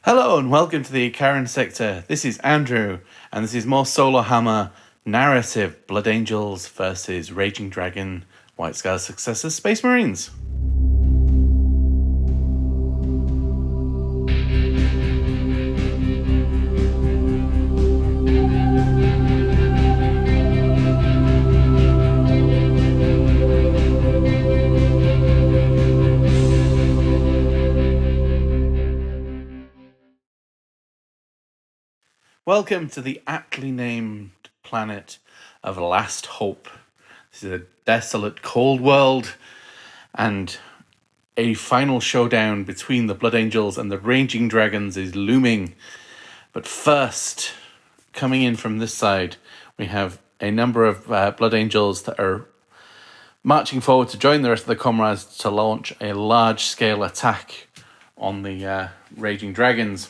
Hello and welcome to the Icaran sector. This is Andrew, and this is more Solohammer narrative Blood Angels versus Raging Dragon, White Scar's successors, Space Marines. Welcome to the aptly named planet of Last Hope. This is a desolate, cold world, and a final showdown between the Blood Angels and the Raging Dragons is looming. But first, coming in from this side, we have a number of Blood Angels that are marching forward to join the rest of the comrades to launch a large-scale attack on the Raging Dragons.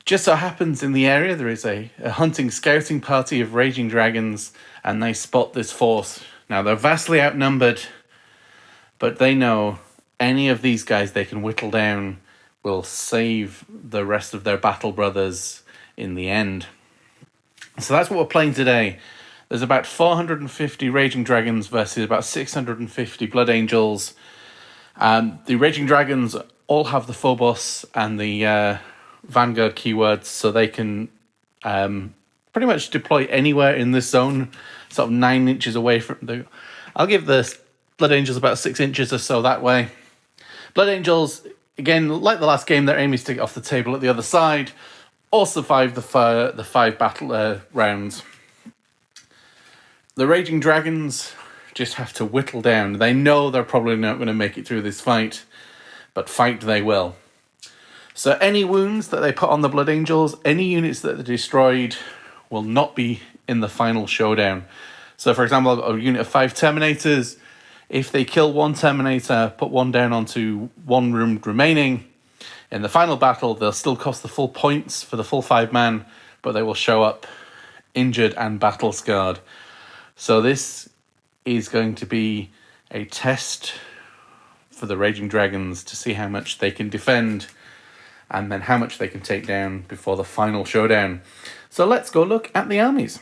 Just so happens in the area there is a hunting scouting party of Raging Dragons, and they spot this force. Now they're vastly outnumbered, but they know any of these guys they can whittle down will save the rest of their battle brothers in the end. So that's what we're playing today. There's about 450 Raging Dragons versus about 650 Blood Angels. The Raging Dragons all have the Phobos and the Vanguard keywords, so they can pretty much deploy anywhere in this zone, sort of 9 inches away from the... I'll give the Blood Angels about 6 inches or so that way. Blood Angels, again, like the last game, their aim is to get off the table at the other side, or survive the five battle rounds. The Raging Dragons just have to whittle down. They know they're probably not going to make it through this fight, but fight they will. So any wounds that they put on the Blood Angels, any units that are destroyed, will not be in the final showdown. So for example, a unit of 5 Terminators, if they kill one Terminator, put one down onto one room remaining, in the final battle they'll still cost the full points for the full 5-man, but they will show up injured and battle scarred. So this is going to be a test for the Raging Dragons to see how much they can defend and then how much they can take down before the final showdown. So let's go look at the armies.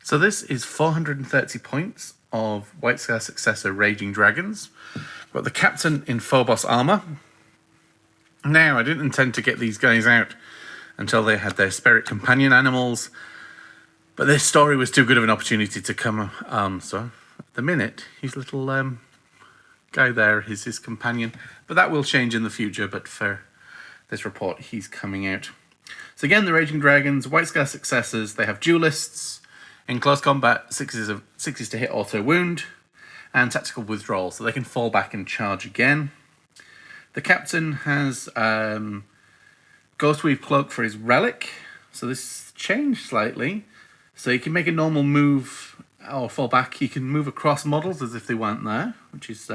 So this is 430 points of White Scar successor Raging Dragons. We've got the captain in Phobos armor. Now, I didn't intend to get these guys out until they had their spirit companion animals, but this story was too good of an opportunity to come so at the minute, his little guy there is his companion, but that will change in the future. But for this report, he's coming out. So again, the Raging Dragons, White Scar successors, they have duelists. In close combat, 6s to hit auto wound, and tactical withdrawal, so they can fall back and charge again. The captain has Ghostweave Cloak for his relic, so this changed slightly. So he can make a normal move or fall back. He can move across models as if they weren't there, which is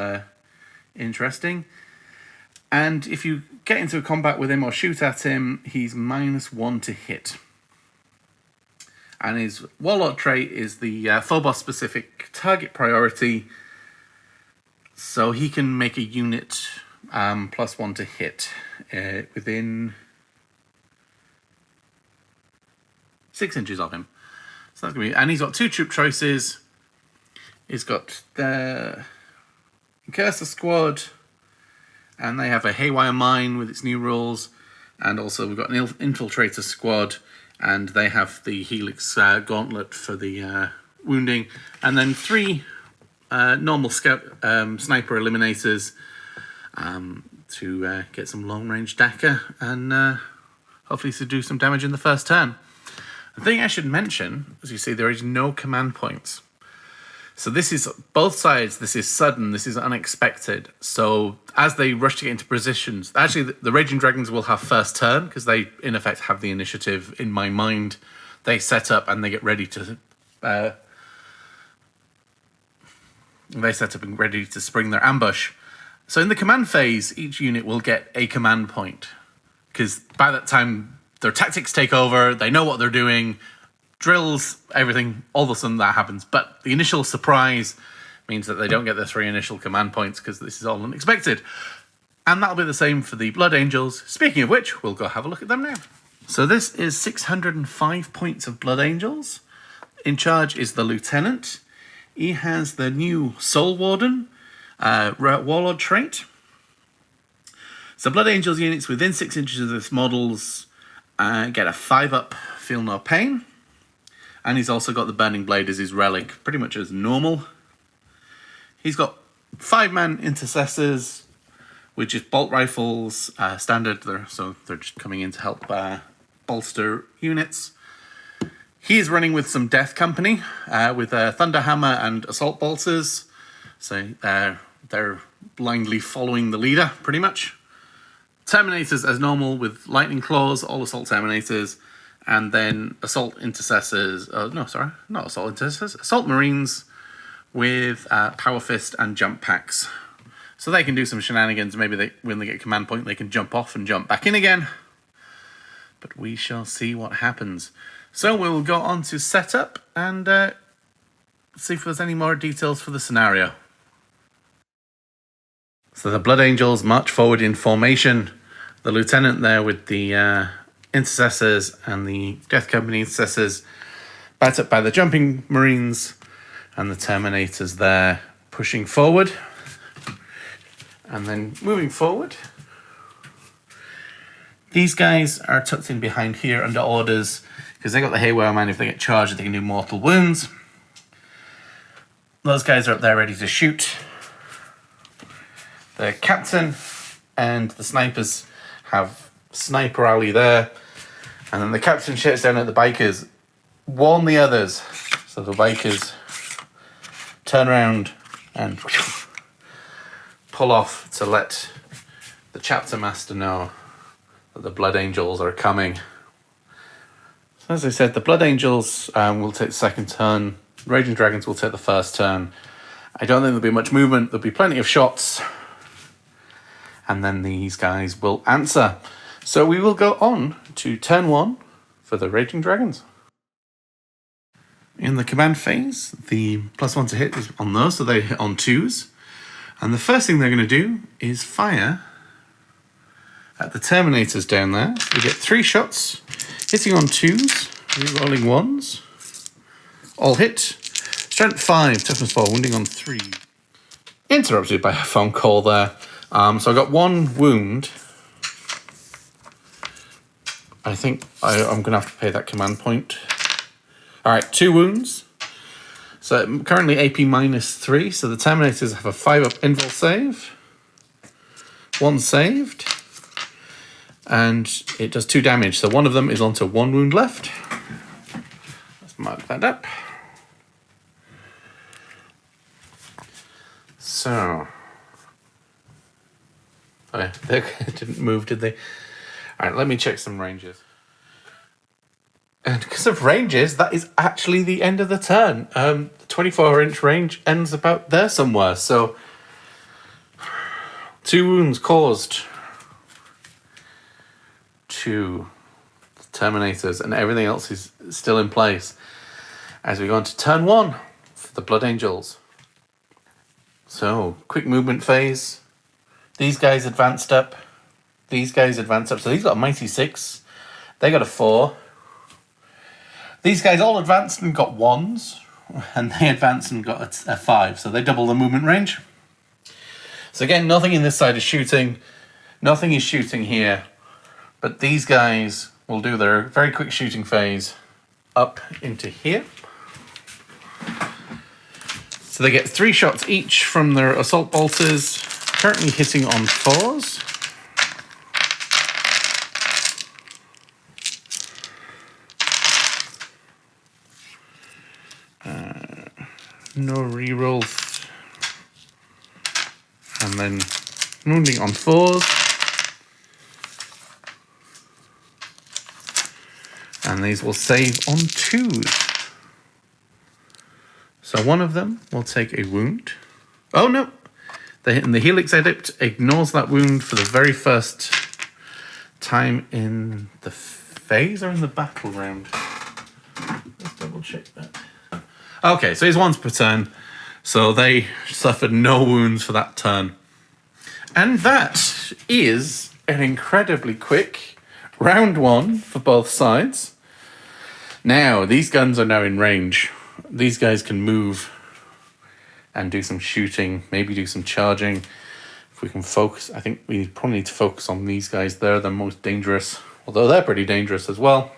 interesting. And if you get into a combat with him or shoot at him, he's -1 to hit. And his Warlord trait is the Phobos-specific target priority, so he can make a unit +1 to hit within 6 inches of him. So that's gonna be, and he's got 2 troop choices. He's got the Cursor Squad, and they have a Haywire Mine with its new rules, and also we've got an Infiltrator Squad, and they have the Helix Gauntlet for the wounding, and then 3 normal scout sniper eliminators to get some long-range DACA and hopefully to do some damage in the first turn. The thing I should mention, as you see, there is no command points. So this is both sides. This is sudden. This is unexpected. So as they rush to get into positions, actually the Raging Dragons will have first turn because they, in effect, have the initiative. In my mind, they set up and they get ready to. They set up and ready to spring their ambush. So in the command phase, each unit will get a command point because by that time their tactics take over. They know what they're doing. Drills, everything, all of a sudden that happens. But the initial surprise means that they don't get their 3 initial command points because this is all unexpected. And that'll be the same for the Blood Angels. Speaking of which, we'll go have a look at them now. So this is 605 points of Blood Angels. In charge is the Lieutenant. He has the new Soul Warden, Warlord trait. So Blood Angels units within 6 inches of this models get a 5-up, feel no pain. And he's also got the Burning Blade as his relic, pretty much as normal. He's got 5-man intercessors, which is bolt rifles, standard. So they're just coming in to help bolster units. He is running with some Death Company, with Thunderhammer and Assault Bolters. So they're blindly following the leader, pretty much. Terminators as normal with Lightning Claws, all Assault Terminators. And then Assault Intercessors, not Assault Intercessors, Assault Marines with Power Fist and Jump Packs. So they can do some shenanigans. Maybe when they get command point, they can jump off and jump back in again. But we shall see what happens. So we'll go on to setup and see if there's any more details for the scenario. So the Blood Angels march forward in formation. The Lieutenant there with the Intercessors and the Death Company Intercessors backed up by the Jumping Marines and the Terminators there pushing forward. And then moving forward, these guys are tucked in behind here under orders because they got the Haywire Man. If they get charged, they can do mortal wounds. Those guys are up there ready to shoot. The captain and the snipers have Sniper Alley there. And then the captain shouts down at the bikers, warn the others. So the bikers turn around and pull off to let the chapter master know that the Blood Angels are coming. So as I said, the Blood Angels will take the second turn. Raging Dragons will take the first turn. I don't think there'll be much movement. There'll be plenty of shots. And then these guys will answer. So we will go on to turn 1 for the Raging Dragons. In the command phase, the +1 to hit is on those, so they hit on 2s. And the first thing they're going to do is fire at the Terminators down there. We get 3 shots, hitting on 2s, re-rolling 1s. All hit. Strength 5, toughness 4, wounding on 3. Interrupted by a phone call there. So I got 1 wound. I think I'm going to have to pay that command point. All right, 2 wounds. So currently AP -3, so the Terminators have a 5-up invul save. 1 saved. And it does 2 damage, so one of them is onto 1 wound left. Let's mark that up. So... oh yeah, they didn't move, did they? All right, let me check some ranges. And because of ranges, that is actually the end of the turn. The 24-inch range ends about there somewhere. So 2 wounds caused to the Terminators, and everything else is still in place. As we go on to turn 1 for the Blood Angels. So, quick movement phase. These guys advanced up. These guys advanced up. So these got a mighty 6. They got a 4. These guys all advanced and got 1s. And they advanced and got a 5. So they double the movement range. So again, nothing in this side is shooting. Nothing is shooting here. But these guys will do their very quick shooting phase up into here. So they get 3 shots each from their assault bolters, currently hitting on 4s. No rerolls. And then wounding on 4s. And these will save on 2s. So one of them will take a wound. Oh no! The Helix Adept ignores that wound for the very first time in the phase or in the battle round. Let's double check that. Okay, so he's once per turn. So they suffered no wounds for that turn. And that is an incredibly quick round one for both sides. Now, these guns are now in range. These guys can move and do some shooting, maybe do some charging. If we can focus, I think we probably need to focus on these guys. They're the most dangerous, although they're pretty dangerous as well.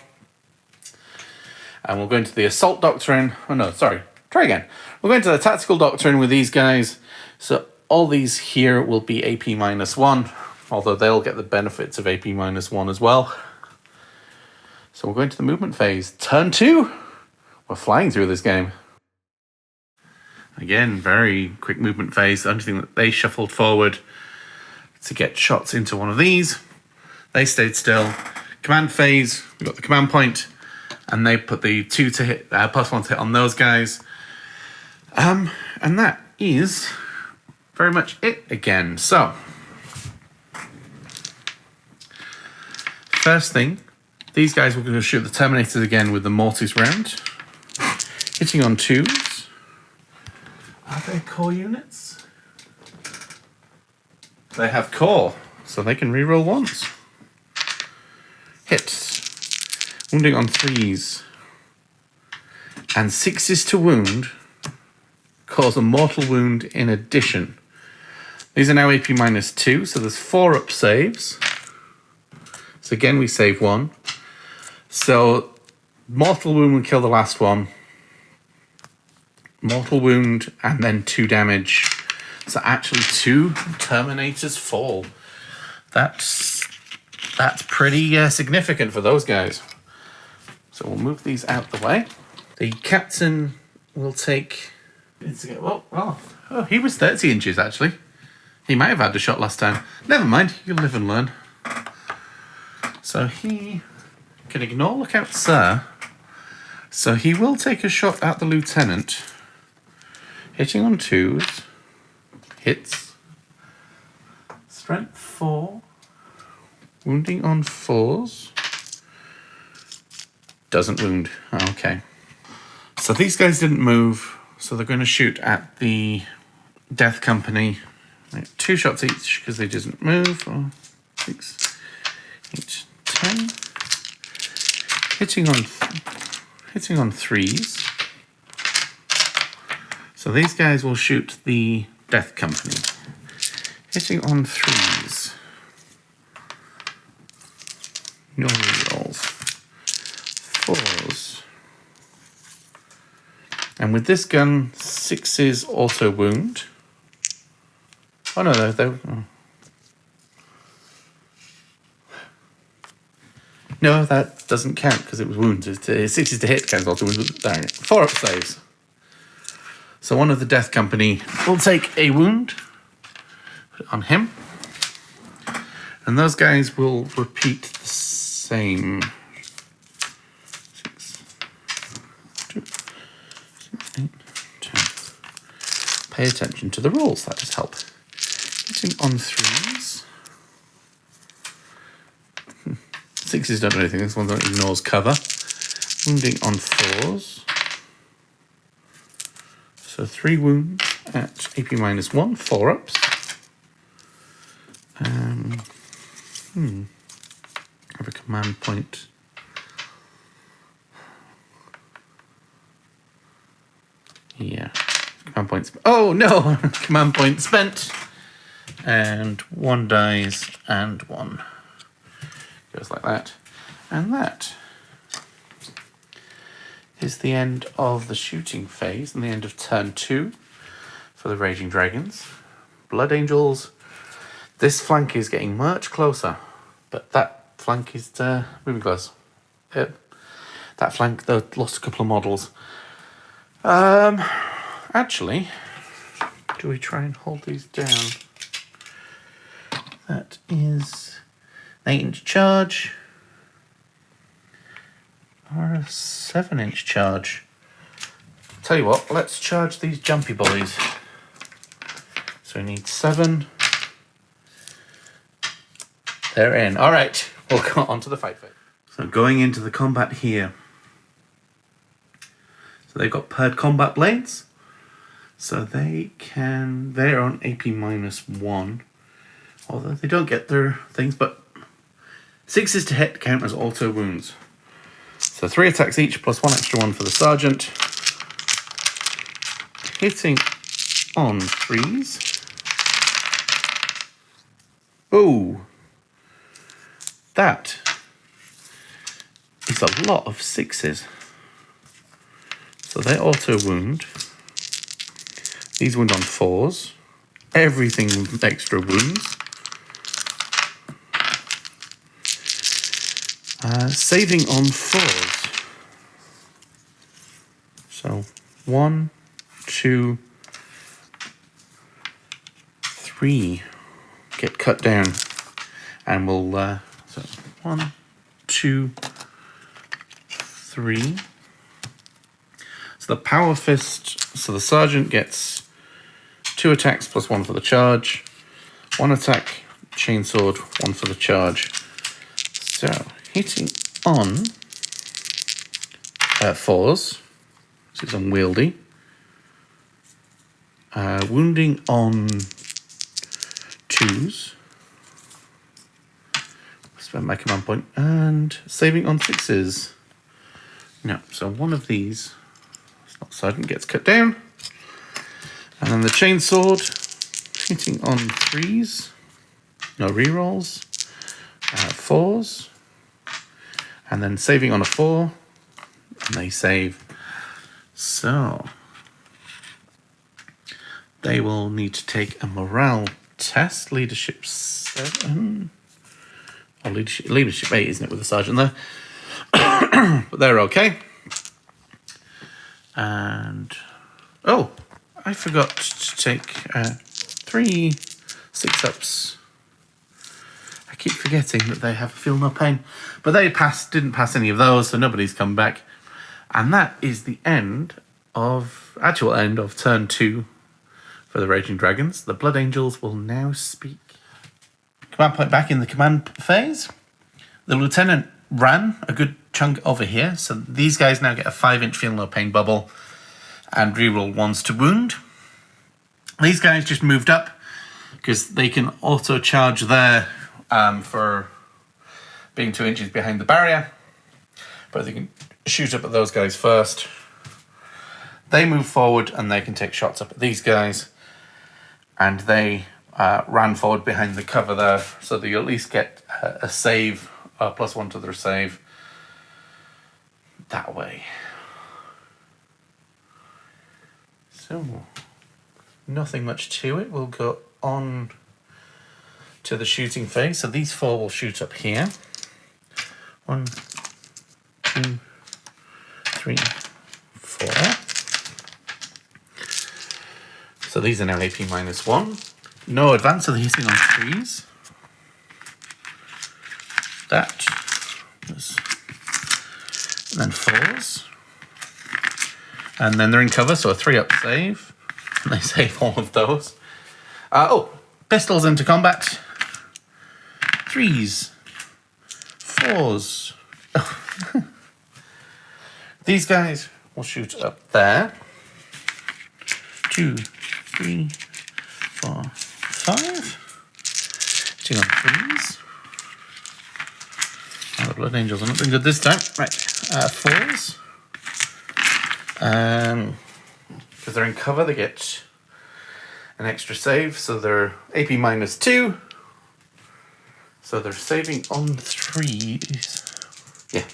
And we'll go into the assault doctrine. Oh no, sorry, try again. We'll go into the tactical doctrine with these guys. So all these here will be AP -1, although they'll get the benefits of AP -1 as well. So we'll go into the movement phase. Turn 2. We're flying through this game. Again, very quick movement phase. The only thing that they shuffled forward to get shots into one of these. They stayed still. Command phase, we've got the command point, and they put the 2 to hit, +1 to hit on those guys. And that is very much it again. So, first thing, these guys, we're going to shoot the Terminators again with the Mortis round. Hitting on 2s. Are they core units? They have core, so they can reroll 1s. Hits. Wounding on 3s. And 6s to wound. Cause a mortal wound in addition. These are now AP -2, so there's 4 up saves. So again, we save 1. So mortal wound would kill the last one. Mortal wound and then 2 damage. So actually 2 Terminators fall. That's pretty significant for those guys. So we'll move these out the way. The captain will take... Oh, he was 30 inches actually. He might have had a shot last time. Never mind, you'll live and learn. So he can ignore Lookout Sir. So he will take a shot at the lieutenant. Hitting on 2s. Hits. Strength 4. Wounding on 4s. Doesn't wound. Okay. So these guys didn't move. So they're going to shoot at the Death Company. 2 shots each because they didn't move. 4, 6, 8, 10. Hitting on 3s. So these guys will shoot the Death Company. Hitting on 3s. No rerolls. 4s. And with this gun, 6s auto wound. Oh no, no, that doesn't count because it was wounds. 6s to hit counts auto wound. 4 up saves. So one of the Death Company will take a wound. Put it on him. And those guys will repeat the same. 6, 2, 6, 8, 10. Pay attention to the rules, that just help. Hitting on 3s. 6s don't do anything, this one ignores cover. Wounding on 4s. So 3 wounds at AP -1, 4 ups. Have a command point. Yeah, command points. Oh no, command point spent. And 1 dies and 1 goes like that. And that is the end of the shooting phase and the end of turn 2 for the Raging Dragons. Blood Angels, this flank is getting much closer, but that flank is moving close. That flank, they lost a couple of models. Actually, do we try and hold these down? That is an 8-inch charge. Or a 7-inch charge. Tell you what, let's charge these jumpy boys. So we need 7. They're in. All right, we'll go on to the fight phase. So going into the combat here. So they've got paired combat blades. So they're on AP -1. Although they don't get their things, but 6s to hit count as auto wounds. So 3 attacks each, plus 1 extra one for the sergeant. Hitting on 3s. Oh, that is a lot of 6s. So they auto wound. These wound on 4s. Everything with extra wounds. Saving on 4s. So 1, 2, 3 get cut down, and we'll so 1, 2, 3. So the power fist. So the sergeant gets 2 attacks plus 1 for the charge. 1 attack, chainsword, 1 for the charge. So hitting on 4s, this is unwieldy. Wounding on 2s, spend my command point, and saving on 6s. No, so one of these, it's not sergeant, gets cut down. And then the chainsword, hitting on 3s, no rerolls, 4s, and then saving on a 4, and they save. So they will need to take a morale test, leadership 7, or leadership 8, isn't it, with the sergeant there? But they're okay. And oh, I forgot to take 3 6-ups. I keep forgetting that they have feel no pain, but they didn't pass any of those, so nobody's come back. And that is the actual end of turn 2 for the Raging Dragons. The Blood Angels will now speak. Command point back in the command phase. The lieutenant ran a good chunk over here, so these guys now get a 5-inch feel no pain bubble and reroll 1s to wound. These guys just moved up because they can auto charge there for being 2 inches behind the barrier, but they can shoot up at those guys first. They move forward and they can take shots up at these guys, and they ran forward behind the cover there, so they at least get a save, plus 1 to their save that way. So nothing much to it. We'll go on to the shooting phase. So these 4 will shoot up here. 1, 2, 3, 4. So these are now AP -1. No advance, so they're hitting on 3s. That. And then 4s. And then they're in cover, so a 3-up save. And they save all of those. Pistols into combat. 3s. 4s. These guys will shoot up there. 2, 3, 4, 5. Hitting on 3s. Oh, the Blood Angels are not doing good this time. Right, 4s. Because they're in cover, they get an extra save, so they're AP -2. So they're saving on 3s. Yeah.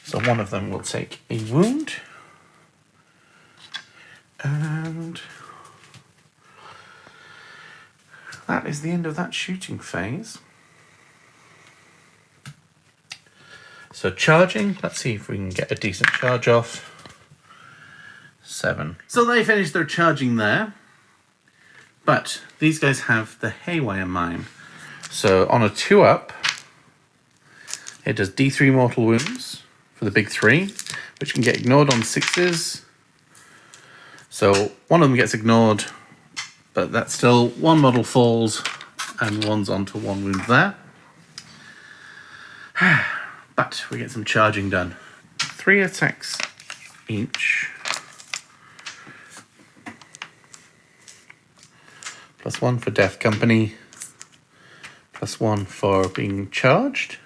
So one of them will take a wound. And that is the end of that shooting phase. So charging, let's see if we can get a decent charge off. 7. So they finished their charging there. But these guys have the Haywire Mine. So on a 2-up, it does D3 mortal wounds for the big 3, which can get ignored on 6s. So one of them gets ignored, but that's still 1 model falls and 1's onto 1 wound there. But we get some charging done. 3 attacks each. +1 for Death Company. +1 for being charged.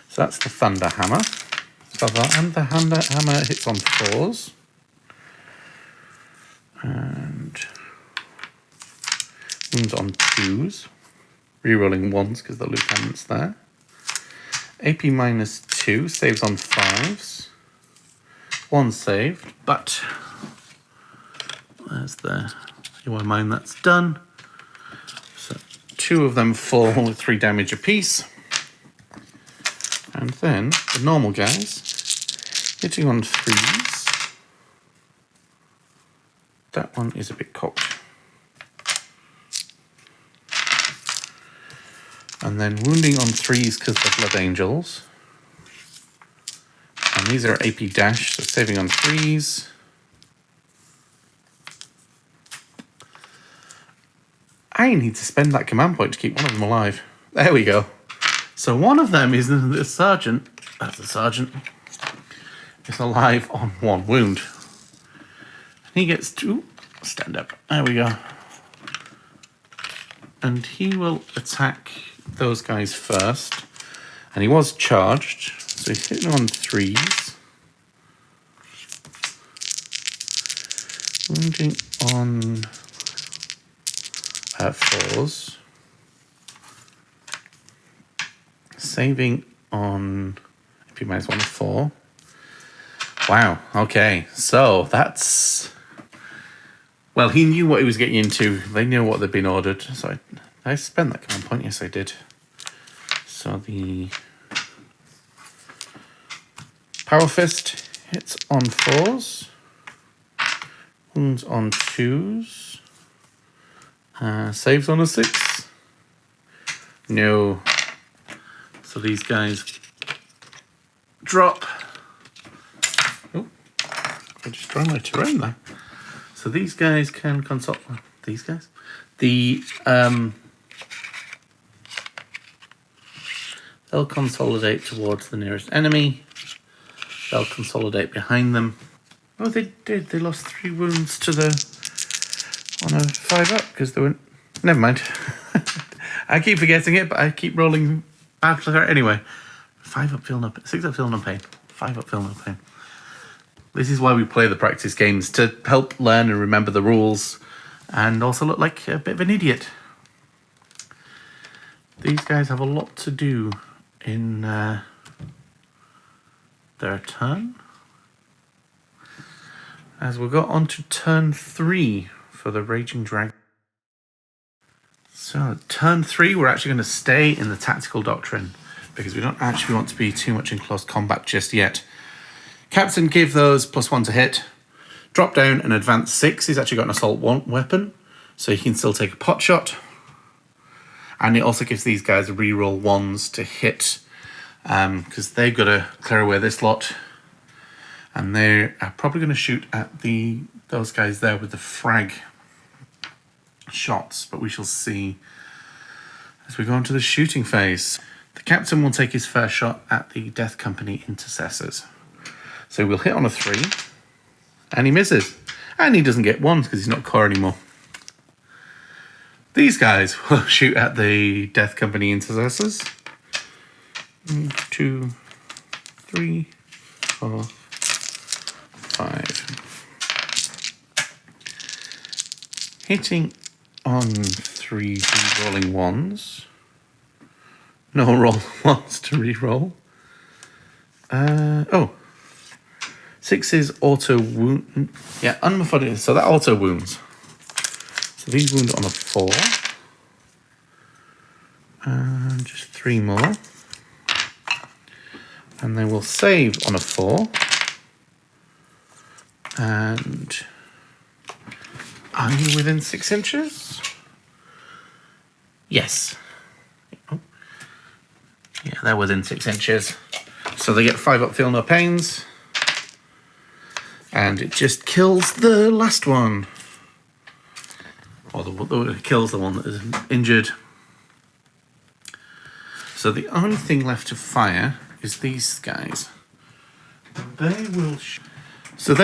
So that's the Thunder Hammer. And the Hammer hits on 4s. And wounds on 2s. Rerolling 1s because the lieutenant's there. AP -2, saves on 5s. 1 saved, but there's the, you won't mind that's done. So 2 of them fall with 3 damage apiece. And then the normal guys, hitting on 3s. That one is a bit cocked. And then wounding on 3s because they're Blood Angels. And these are AP dash, so saving on 3s. I need to spend that command point to keep one of them alive. There we go. So one of them is the sergeant. That's the sergeant. Is alive on 1 wound. He gets to stand up. There we go. And he will attack those guys first. And he was charged. So he's hitting on 3s. Wounding on 4s. Saving on AP -1 of 4. Wow, okay. So that's... Well, he knew what he was getting into. They knew what they'd been ordered. So I spent that command point. Yes, I did. So the Power Fist hits on 4s. Wounds on 2s. Saves on a 6. No. So these guys drop. Oh, I just destroyed my terrain there. So these guys can consult. These guys, they'll consolidate towards the nearest enemy. They'll consolidate behind them. Oh, they did. They lost 3 wounds to the on a 5-up because they went. Never mind. I keep forgetting it, but I keep rolling bad for her anyway. 5-up, feel no pain. 6-up, feel no pain. 5-up, feel no pain. This is why we play the practice games, to help learn and remember the rules and also look like a bit of an idiot. These guys have a lot to do in their turn. As we'll go on to turn 3 for the Raging Dragon. So turn 3, we're actually going to stay in the Tactical Doctrine because we don't actually want to be too much in close combat just yet. Captain, give those +1 to hit. Drop down and advance 6. He's actually got an assault weapon, so he can still take a pot shot. And it also gives these guys a reroll 1s to hit, because they've got to clear away this lot. And they're probably going to shoot at those guys there with the frag shots, but we shall see as we go into the shooting phase. The captain will take his first shot at the Death Company intercessors. So we'll hit on a 3, and he misses. And he doesn't get 1s because he's not core anymore. These guys will shoot at the Death Company intercessors. 1, 2, 3, 4, 5. Hitting on 3, rolling 1s. No roll 1s to re-roll. 6 is auto wound. Yeah, unmethodic. So that auto wounds. So these wound on a 4. And just 3 more. And they will save on a 4. And are you within 6 inches? Yes. Oh. Yeah, they're within 6 inches. So they get 5-up, feel no pains. And it just kills the last one. Or it kills the one that is injured. So the only thing left to fire is these guys. They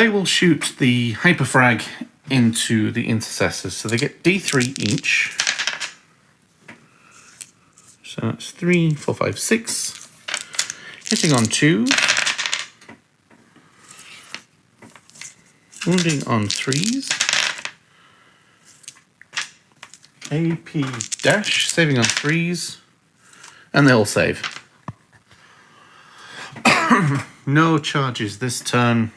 will shoot the hyperfrag into the intercessors. So they get D3 each. So that's 3, 4, 5, 6. Hitting on 2s. Wounding on 3s. AP dash, saving on 3s. And they'll save. No charges this turn.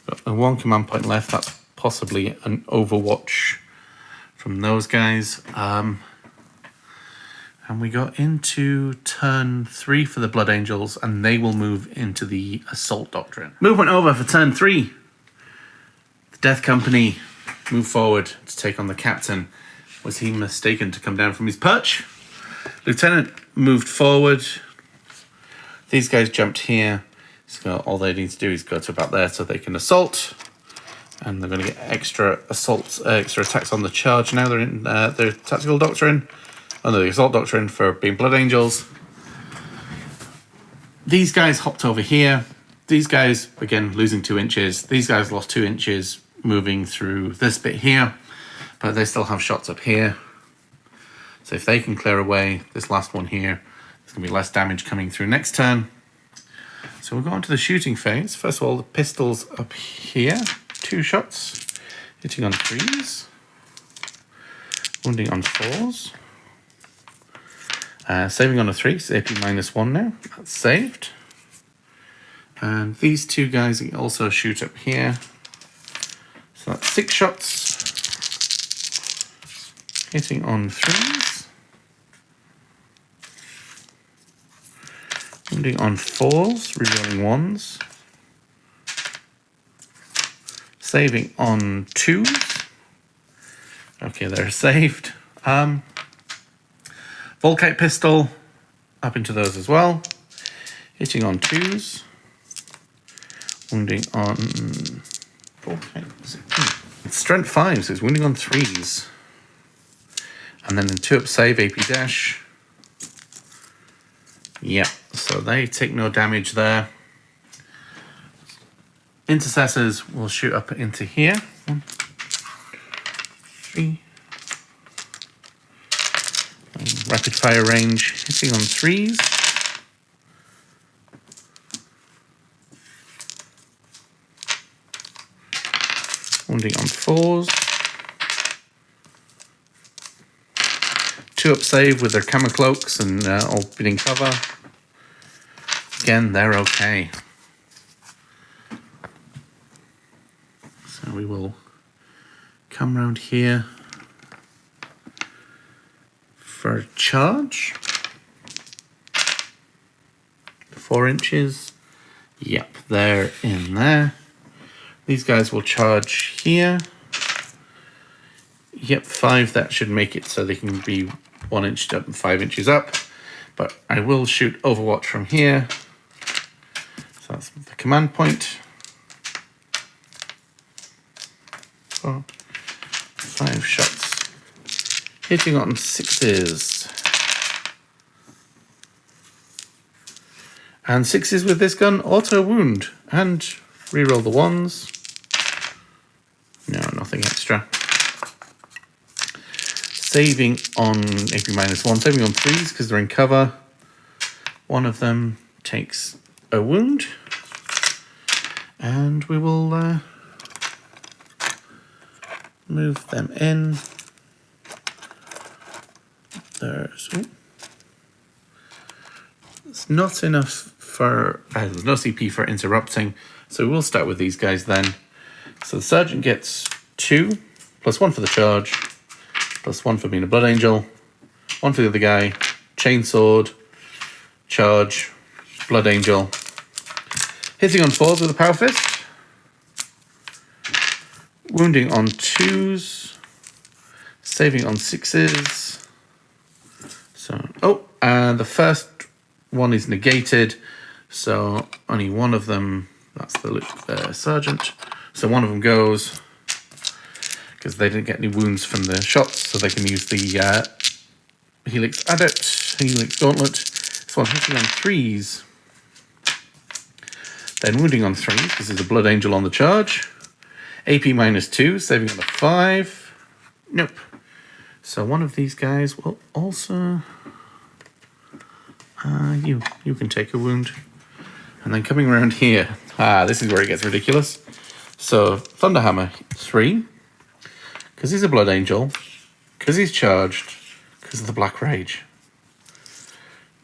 Got one command point left. That's possibly an Overwatch from those guys. And we got into turn 3 for the Blood Angels, and they will move into the Assault Doctrine. Movement over for turn 3. The Death Company move forward to take on the Captain. Was he mistaken to come down from his perch? Lieutenant moved forward. These guys jumped here. So all they need to do is go to about there so they can assault. And they're going to get extra assaults, extra attacks on the charge. Now they're in their Tactical Doctrine. Under the Assault Doctrine for being Blood Angels. These guys hopped over here. These guys, again, losing 2 inches. These guys lost 2 inches moving through this bit here. But they still have shots up here. So if they can clear away this last one here, there's going to be less damage coming through next turn. So we'll go on to the shooting phase. First of all, the pistols up here. 2 shots. Hitting on 3s. Wounding on 4s. Saving on a 3, so AP -1 now. That's saved. And these 2 guys also shoot up here. So that's 6 shots. Hitting on 3s. Wounding on 4s, rerolling 1s. Saving on 2s. Okay, they're saved. Volkite pistol up into those as well. Hitting on 2s. Wounding on Volkite. It's strength 5, so it's wounding on 3s. And then in 2-up save, AP dash. Yeah, so they take no damage there. Intercessors will shoot up into here. 1, 3. Rapid fire range, hitting on 3s. Wounding on 4s. 2-up save with their camo cloaks and all being cover. Again, they're okay. So we will come round here for a charge. 4 inches. Yep, they're in there. These guys will charge here. Yep, 5, that should make it so they can be 1 inch up and 5 inches up. But I will shoot Overwatch from here. So that's the command point. 4, 5 shots. Hitting on 6s. And 6s with this gun, auto wound. And reroll the 1s. No, nothing extra. Saving on AP -1, saving on 3s because they're in cover. One of them takes a wound. And we will move them in. There's it's not enough for there's no CP for interrupting, so we'll start with these guys then. So the sergeant gets 2 +1 for the charge, +1 for being a Blood Angel, 1 for the other guy, chainsword, charge, Blood Angel, hitting on 4s with a power fist, wounding on 2s, saving on 6s. So and the first one is negated, so only one of them. That's the sergeant. So one of them goes because they didn't get any wounds from the shots, so they can use the Helix Adept, Helix Gauntlet. This one hitting on 3s, then wounding on 3s because there's a Blood Angel on the charge. AP -2, saving on a 5. Nope. So one of these guys will also... you can take a wound. And then coming around here, this is where it gets ridiculous. So Thunderhammer 3, because he's a Blood Angel, because he's charged, because of the Black Rage.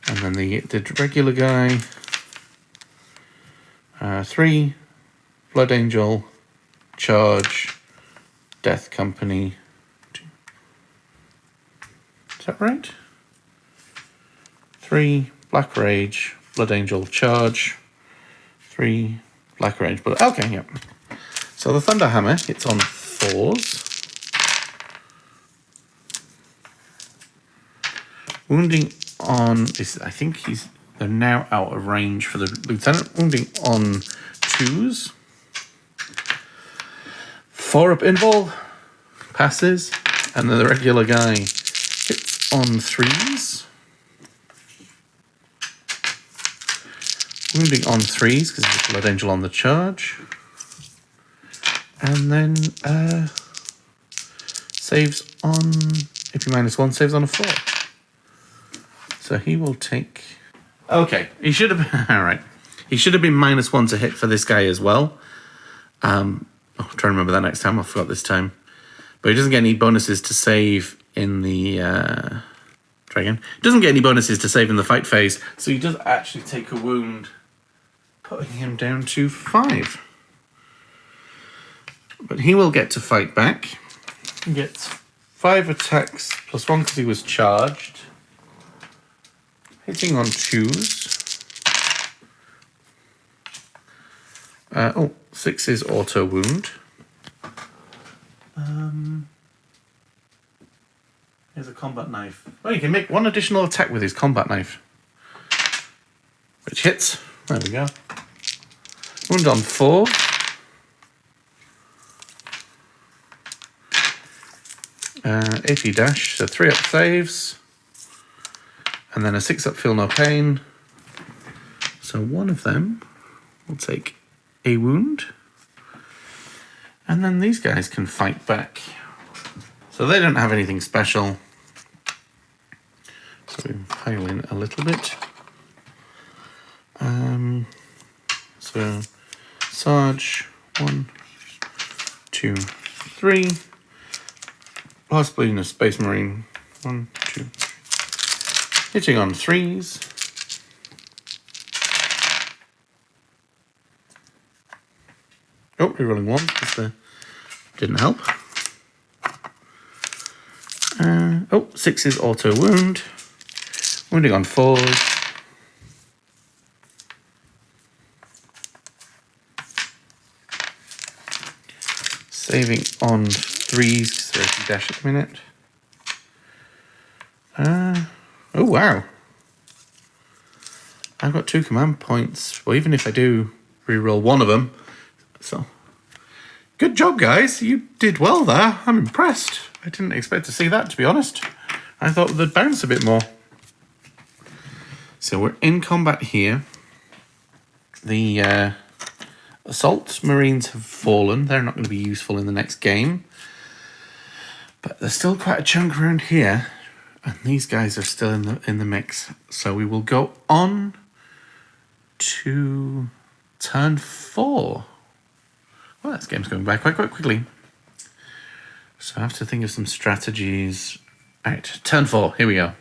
And then the regular guy, 3, Blood Angel, charge, Death Company. Is that right? 3, Black Rage, Blood Angel, charge, 3, Black Rage, but okay, yep. So the Thunderhammer hits on 4s. Wounding on, I think they're now out of range for the Lieutenant. Wounding on 2s. 4 up invul, passes, and then the regular guy hits on 3s. Wounding on 3s because it's a Blood Angel on the charge. And then saves on AP -1, saves on a 4. So he will take... Okay, he should have been... Alright. He should have been -1 to hit for this guy as well. I'll try to remember that next time. I forgot this time. But he doesn't get any bonuses to save in the... Try again. He doesn't get any bonuses to save in the fight phase. So he does actually take a wound, putting him down to 5. But he will get to fight back. He gets 5 attacks +1 because he was charged. Hitting on 2s. 6 is auto wound. Here's a combat knife. Oh, you can make 1 additional attack with his combat knife. Which hits. There we go. Wound on 4. AP dash, so 3 up saves. And then a 6 up feel no pain. So one of them will take a wound. And then these guys can fight back. So they don't have anything special. So we pile in a little bit. So Sarge, 1, 2, 3. Possibly in a Space Marine, 1, 2. Hitting on 3s. Oh, rerolling 1 because the didn't help. 6 is auto wound. Wounding on 4s. Saving on 3s because they're a dash at the minute. Oh wow. I've got 2 command points. Well, even if I do reroll 1 of them. So good job, guys. You did well there. I'm impressed. I didn't expect to see that, to be honest. I thought they'd bounce a bit more. So we're in combat here. The Assault Marines have fallen. They're not going to be useful in the next game. But there's still quite a chunk around here. And these guys are still in the mix. So we will go on to turn 4. Well, this game's going by quite quickly. So I have to think of some strategies. All right, turn 4. Here we go.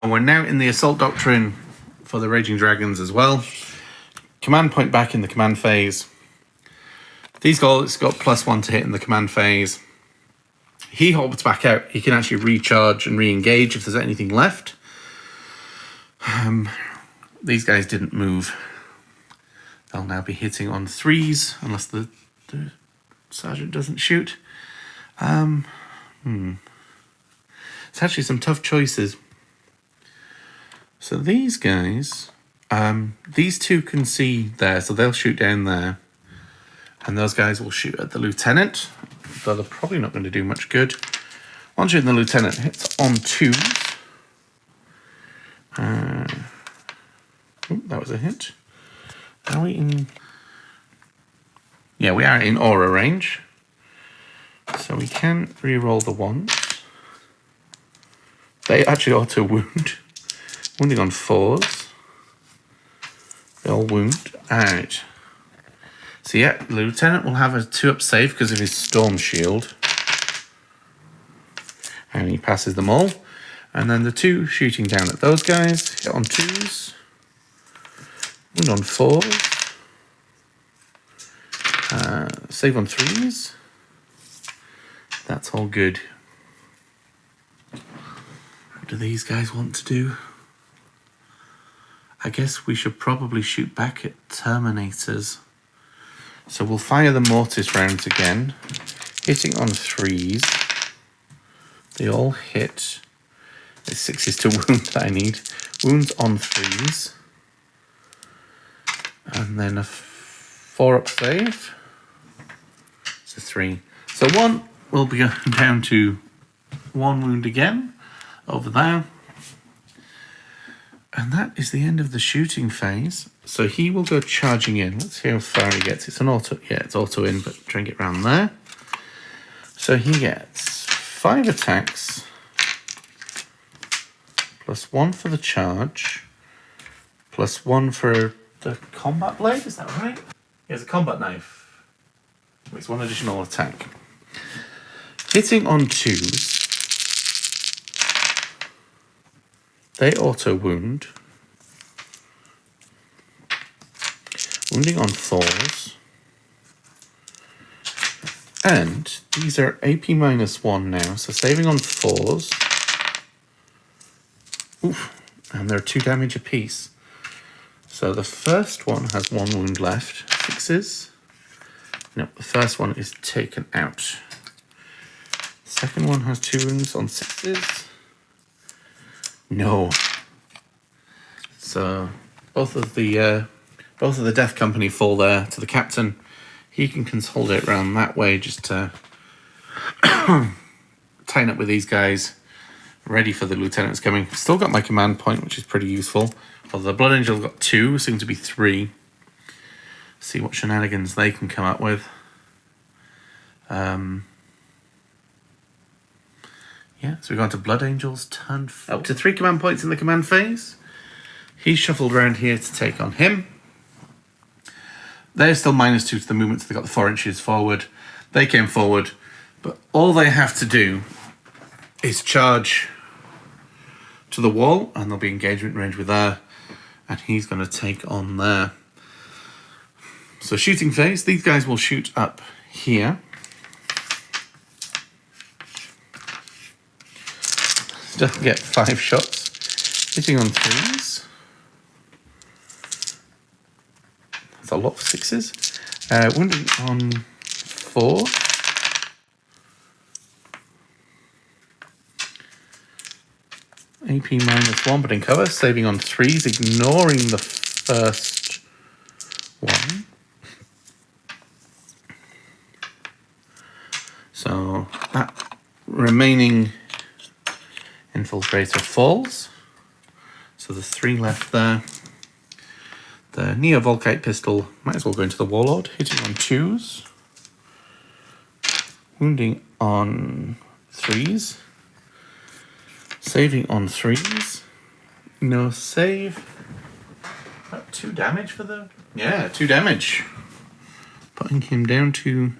And we're now in the Assault Doctrine for the Raging Dragons as well. Command point back in the command phase. These guys got +1 to hit in the command phase. He hops back out. He can actually recharge and re-engage if there's anything left. These guys didn't move. They'll now be hitting on 3s unless the sergeant doesn't shoot. It's actually some tough choices. So these guys, these 2 can see there, so they'll shoot down there. And those guys will shoot at the lieutenant, though they're probably not going to do much good. One shooting the lieutenant hits on 2s. That was a hit. Are we in... Yeah, we are in aura range. So we can re-roll the ones. They actually auto wound. Wounding on 4s. They all wound. Alright. So yeah, the Lieutenant will have a 2-up save because of his Storm Shield. And he passes them all. And then the 2 shooting down at those guys. Hit on 2s. Wound on 4s. Save on 3s. That's all good. What do these guys want to do? I guess we should probably shoot back at Terminators. So we'll fire the Mortis rounds again. Hitting on 3s. They all hit. It's 6s to wound that I need. Wounds on 3s. And then a 4-up save. So 3. So 1 will be going down to 1 wound again. Over there. And that is the end of the shooting phase. So he will go charging in. Let's see how far he gets. It's an auto. Yeah, it's auto in, but try and get around there. So he gets 5 attacks. Plus 1 for the charge. Plus 1 for the combat blade. Is that right? He has a combat knife. It's 1 additional attack. Hitting on 2s. They auto wound. Wounding on 4s. And these are AP -1 now, so saving on 4s. Oof, and they're 2 damage apiece. So the first one has 1 wound left. 6s. No, the first one is taken out. The second one has 2 wounds on 6s. No. So both of the Death Company fall there to the captain. He can consolidate around that way just to tighten up with these guys. Ready for the Lieutenant's coming. Still got my command point, which is pretty useful. Although the Blood Angel got 2, soon to be 3. See what shenanigans they can come up with. Yeah, so we've gone to Blood Angel's turn 4. Up to 3 command points in the command phase. He's shuffled around here to take on him. They're still -2 to the movement, so they got the 4 inches forward. They came forward, but all they have to do is charge to the wall, and there'll be engagement range with there, and he's going to take on there. So shooting phase, these guys will shoot up here. Doesn't get 5 shots. Hitting on 3s. That's a lot for 6s. Wounding on 4. AP -1, but in cover. Saving on 3s, ignoring the first one. So that remaining infiltrator falls. So the 3 left there. The Neo-Volkite pistol might as well go into the Warlord. Hitting on 2s. Wounding on 3s. Saving on 3s. No save. About 2 damage for the... Yeah, 2 damage. Putting him down to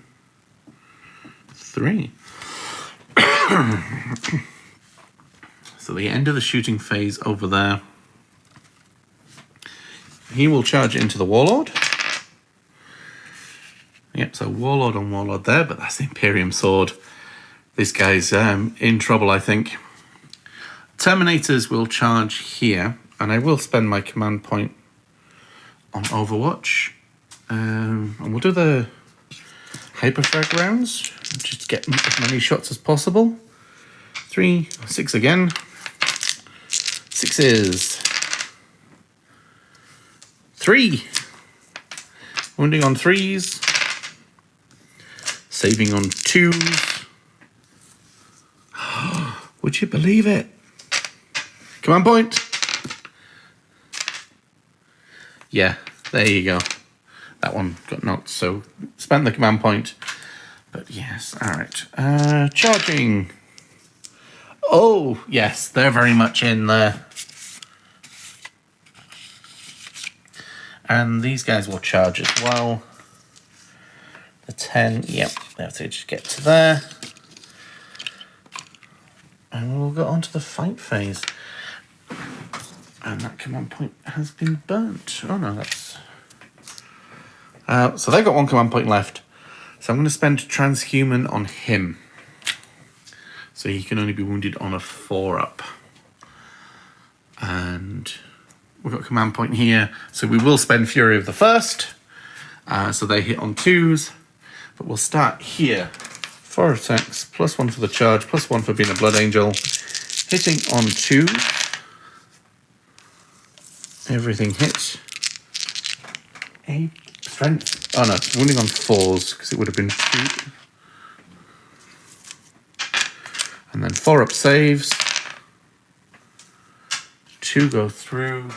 3. So the end of the shooting phase over there. He will charge into the Warlord. Yep, so Warlord on Warlord there, but that's the Imperium Sword. This guy's in trouble, I think. Terminators will charge here, and I will spend my command point on Overwatch. And we'll do the Hyperfrag rounds, just get as many shots as possible. 3, 6 again. 6s. 3. Wounding on 3s. Saving on 2s. Would you believe it? Command point. Yeah, there you go. that one got knocked, so spent the command point. But yes, all right. Charging. Oh, yes, they're very much in there. And these guys will charge as well. The 10, yep, they have to just get to there. And we'll go on to the fight phase. And that command point has been burnt. Oh no, that's... so they've got one command point left. So I'm going to spend transhuman on him. So he can only be wounded on a 4-up. And we've got command point here. So we will spend Fury of the First. So they hit on 2s. But we'll start here. 4 attacks, +1 for the charge, +1 for being a Blood Angel. Hitting on 2. Everything hits. A strength. Oh no, it's wounding on 4s because it would have been 2. And then 4-up saves. 2 go through.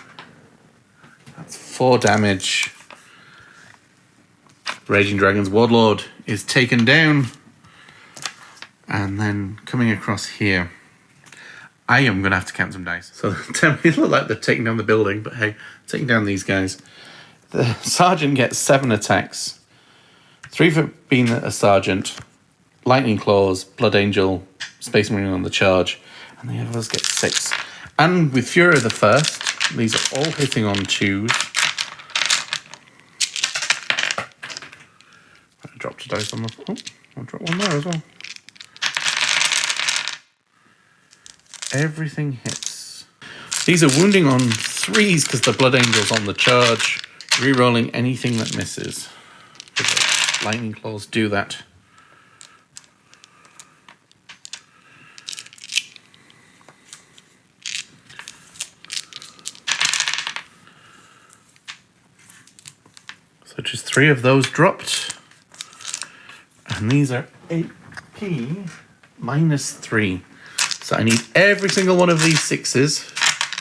That's 4 damage. Raging Dragon's Warlord is taken down. And then coming across here, I am going to have to count some dice. So it look like they're taking down the building, but hey, taking down these guys. The Sergeant gets 7 attacks. 3 for being a Sergeant, Lightning Claws, Blood Angel, Space Marine on the charge, and the others get 6. And with Fury of the First, these are all hitting on 2s. I dropped a dice on the... Oh, I'll drop one there as well. Everything hits. These are wounding on 3s because the Blood Angel's on the charge. Rerolling anything that misses. Lightning Claws do that. So just 3 of those dropped. And these are AP -3. So I need every single one of these 6s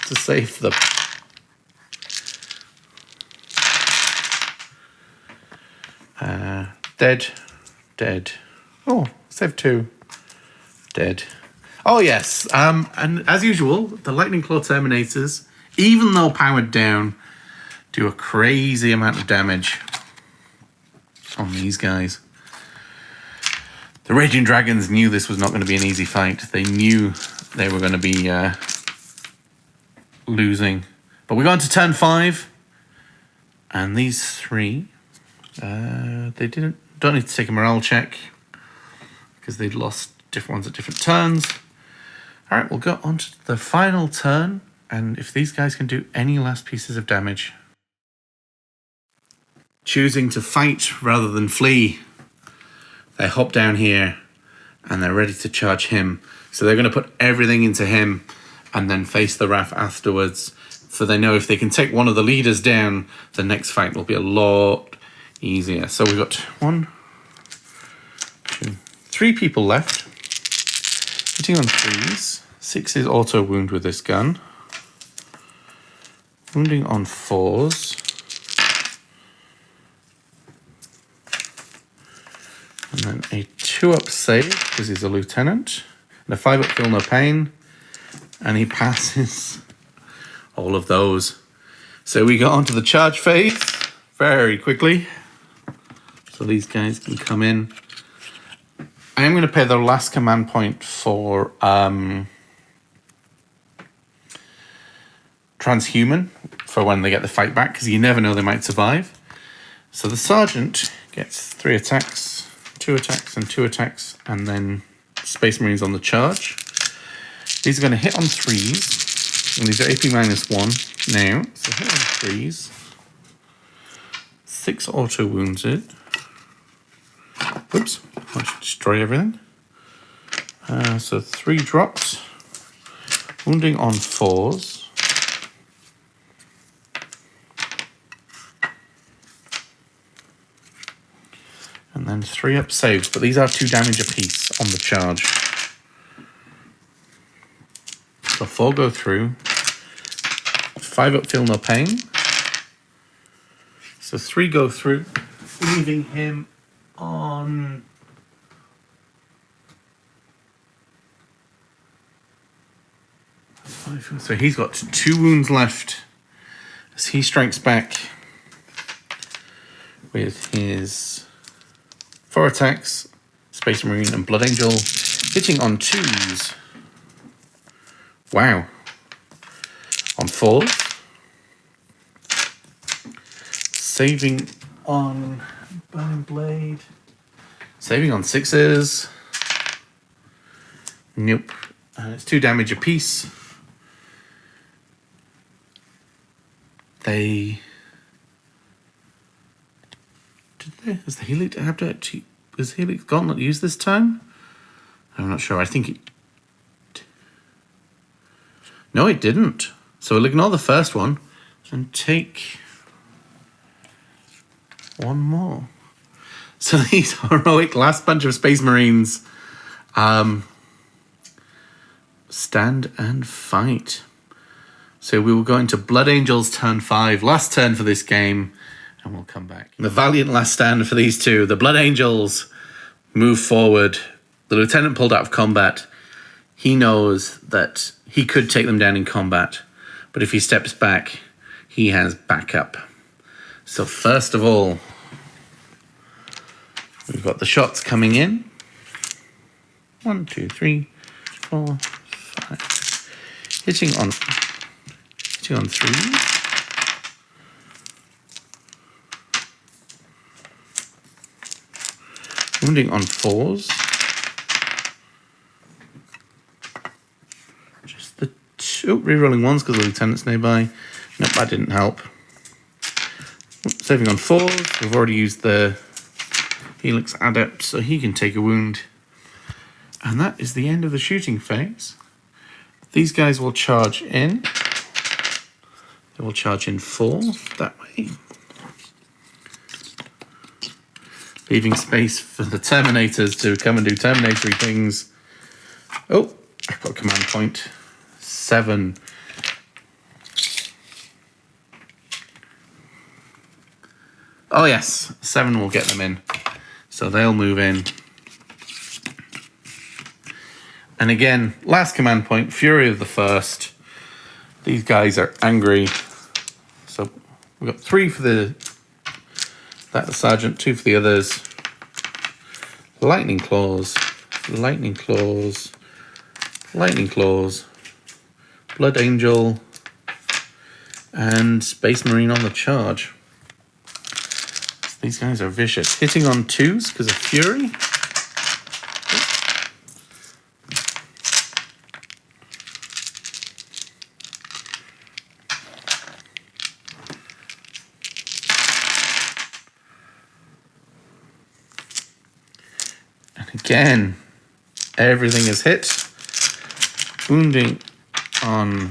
to save them. Dead. Dead. Oh, save 2. Dead. Oh, yes. And as usual, the Lightning Claw Terminators, even though powered down, do a crazy amount of damage on these guys. The Raging Dragons knew this was not going to be an easy fight. They knew they were going to be losing. But we go on to turn 5. And these 3, they don't need to take a morale check because they'd lost different ones at different turns. All right, we'll go on to the final turn. And if these guys can do any last pieces of damage. Choosing to fight rather than flee. They hop down here and they're ready to charge him. So they're going to put everything into him and then face the Wrath afterwards. So they know if they can take one of the leaders down, the next fight will be a lot easier. So we've got 1, 2, 3 people left. Hitting on 3s. 6 is auto wound with this gun. Wounding on 4s. And then a 2-up save, because he's a lieutenant. And a 5-up feel no pain. And he passes all of those. So we go on to the charge phase very quickly. So these guys can come in. I am going to pay the last command point for transhuman for when they get the fight back, because you never know, they might survive. So the Sergeant gets 3 attacks, 2 attacks and 2 attacks, and then Space Marines on the charge. These are going to hit on 3s, and these are AP -1 now. So hit on 3s. 6 auto wounded. Oops, I should destroy everything. So 3 dropped. Wounding on 4s. And then 3-up saves, but these are 2 damage apiece on the charge. So 4 go through. 5-up feel no pain. So 3 go through, leaving him on... So he's got 2 wounds left as he strikes back with his 4 attacks, Space Marine and Blood Angel, hitting on 2s. Wow. On 4s. Saving on Burning Blade. Saving on 6s. Nope. It's 2 damage apiece. Does the Helix have to actually... Was Helix Gauntlet used this time? I'm not sure. I think it... No, it didn't. So we'll ignore the first one and take 1 more. So these heroic last bunch of Space Marines stand and fight. So we will go into Blood Angels turn 5, last turn for this game, and we'll come back. The valiant last stand for these 2. The Blood Angels move forward. The Lieutenant pulled out of combat. He knows that he could take them down in combat, but if he steps back, he has backup. So first of all, we've got the shots coming in. 1, 2, 3, 4, 5. Hitting on 3. Wounding on 4s. Just the 2 rerolling 1s because the Lieutenant's nearby. Nope, that didn't help. Saving on 4s. We've already used the Helix Adept, so he can take a wound. And that is the end of the shooting phase. These guys will charge in. They will charge in 4 that way. Leaving space for the Terminators to come and do Terminatory things. Oh, I've got command point 7. Oh yes, 7 will get them in. So they'll move in. And again, last command point, Fury of the First. These guys are angry. So we've got 3 for the Sergeant, 2 for the others. Lightning Claws, Lightning Claws, Lightning Claws, Blood Angel, and Space Marine on the charge. So these guys are vicious. Hitting on 2s because of Fury. Again, everything is hit. Wounding on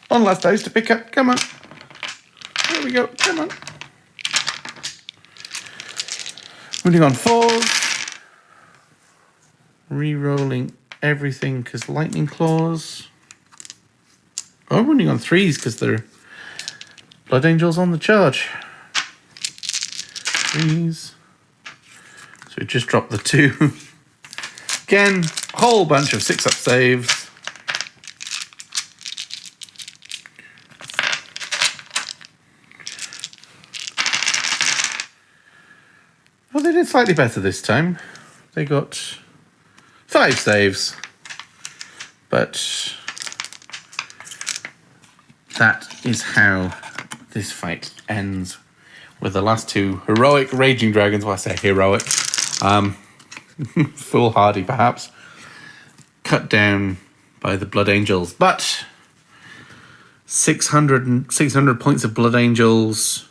1 last dice to pick up. Come on. There we go. Come on. Wounding on 4s. Re-rolling everything because Lightning Claws. Oh, wounding on 3s because they're Blood Angels on the charge. 3s. So we just dropped the 2. Again, whole bunch of 6-up saves. Well, they did slightly better this time. They got 5 saves. But that is how this fight ends, with the last 2 heroic Raging Dragons. Well, I say heroic. Foolhardy, perhaps. Cut down by the Blood Angels. But 600 points of Blood Angels.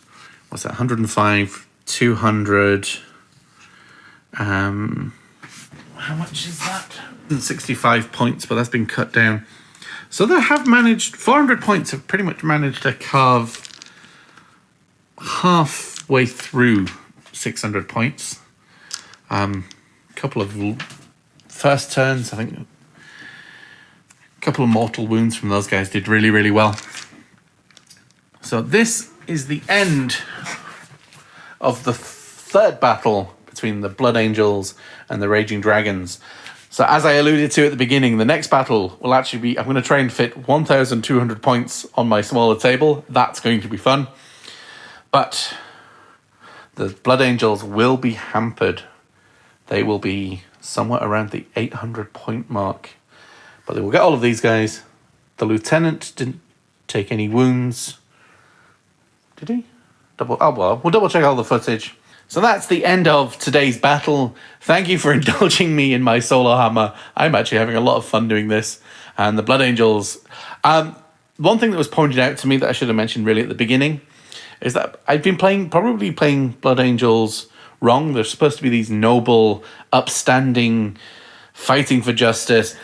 What's that? 105, 200. How much is that? 65 points, but that's been cut down. So they have managed, 400 points have pretty much managed to carve halfway through 600 points. Couple of first turns, I think. couple of mortal wounds from those guys did really, really well. So this is the end of the third battle between the Blood Angels and the Raging Dragons. So as I alluded to at the beginning, the next battle will actually be, I'm going to try and fit 1,200 points on my smaller table. That's going to be fun. But the Blood Angels will be hampered. They will be somewhere around the 800 point mark. But they will get all of these guys. The Lieutenant didn't take any wounds. Did he? We'll double check all the footage. So that's the end of today's battle. Thank you for indulging me in my Solohammer. I'm actually having a lot of fun doing this. And the Blood Angels. One thing that was pointed out to me that I should have mentioned really at the beginning is that I've been probably playing Blood Angels wrong. They're supposed to be these noble, upstanding, fighting for justice.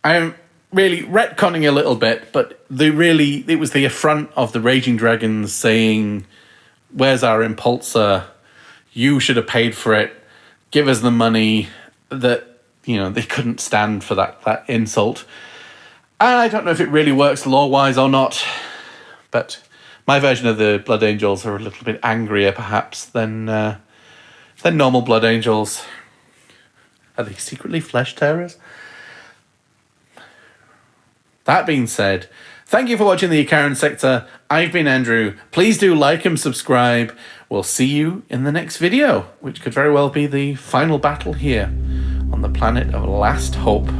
I'm really retconning a little bit, but it was the affront of the Raging Dragons saying, "Where's our impulsor? You should have paid for it. Give us the money." That, they couldn't stand for that insult. And I don't know if it really works law-wise or not, but my version of the Blood Angels are a little bit angrier, perhaps, than normal Blood Angels. Are they secretly flesh tearers? That being said, thank you for watching the Icaran sector. I've been Andrew. Please do like and subscribe. We'll see you in the next video, which could very well be the final battle here on the planet of Last Hope.